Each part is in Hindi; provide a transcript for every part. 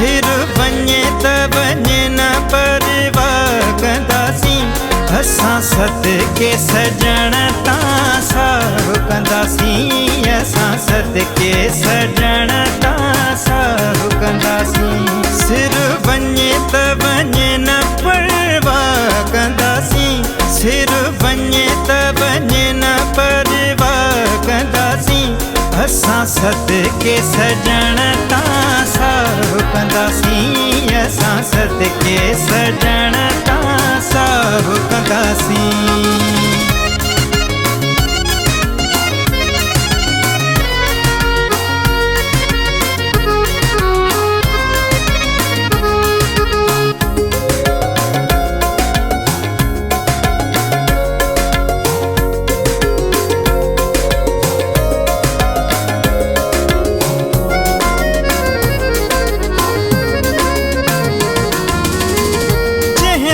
सिर वञे त वञे न परवाह कंदासीं। असां सदके सजण तां साहु कंदासीं। असां सदके सजण तां साहु कंदासीं। सिर वञे त वञे न परवाह कंदासीं। सिर वञे त वञे न परवाह कंदासीं। असां सदके सजण तां साहु कंदासीं। असां सदके सजण तां साहु कंदासीं।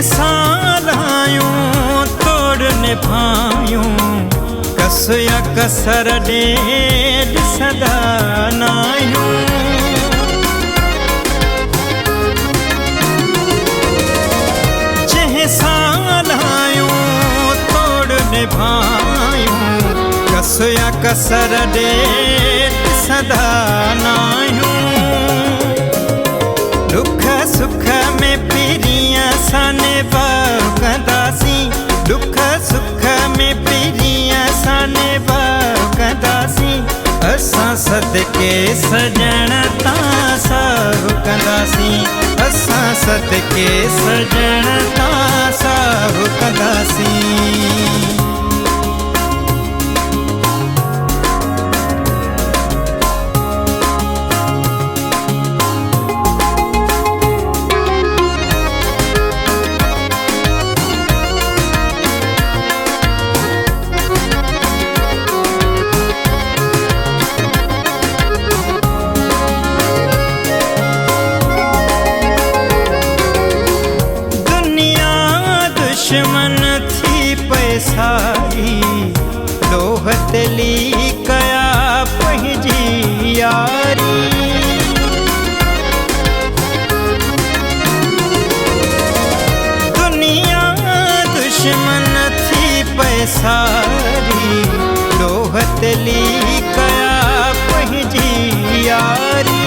सालायूं तोड़ निभायूं कस या कसर ॾेढ सदा नायूं। जंहिं सालायूं तोड़ निभायूं कस या कसर ॾेढ सदा नायूं। दुख सुख में पीरियां साने भाव कंदासीं। दुख सुख में पीरियां साने भाव कंदासीं। असां सदके सजण तां साहु कंदासीं। असां सदके सजण तां साहु कंदासीं। दुश्मन थी पैसारी लोह तेली कया पंहिंजी यारी। दुनिया दुश्मन थी पैसारी लोह तेली कया पंहिंजी यारी।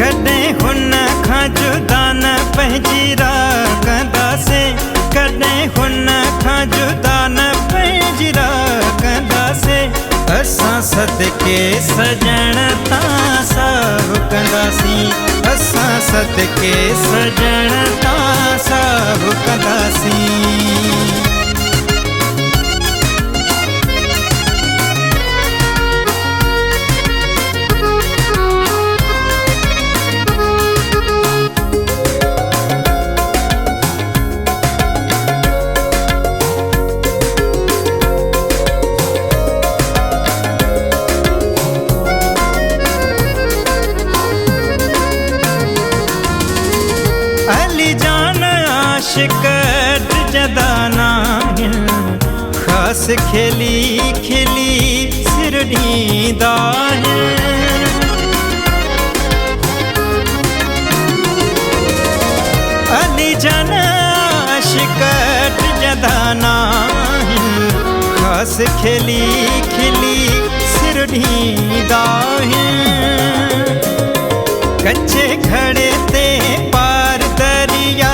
कॾहिं हुन खां जुदा न पंहिंजी राह कंदासीं। कॾहिं हुन खां जुदा न पंहिंजी राह कंदासीं। असां सदके सजण तां साहु कंदासीं। असां सदके सजण तां साहु कंदासीं। अली जान आशिक जदा नाहिन ख़ास खेली खिली सिर ॾींदा आहिनि। अली जान आशिक जदा नाहिन ख़ास खेली खिली सिर ॾींदा आहिनि। कच्चे घड़े ते पार दरिया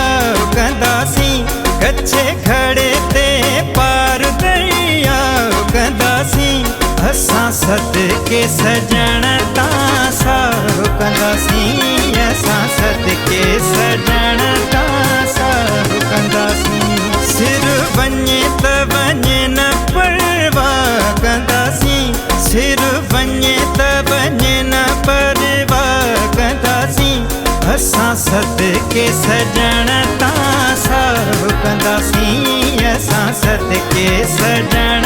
कंदासीं। कच्चे घड़े ते पार दरिया कंदासीं। असां सदके सजण तां साहु कंदासीं। असां सदके सजण तां साहु कंदासीं। सिर वञे त वञे न परवाह कंदासीं। सिर वञे त वञे न परवाह कंदासीं। असां सदके सजण तां साहु कंदासीं। असां सदके सजण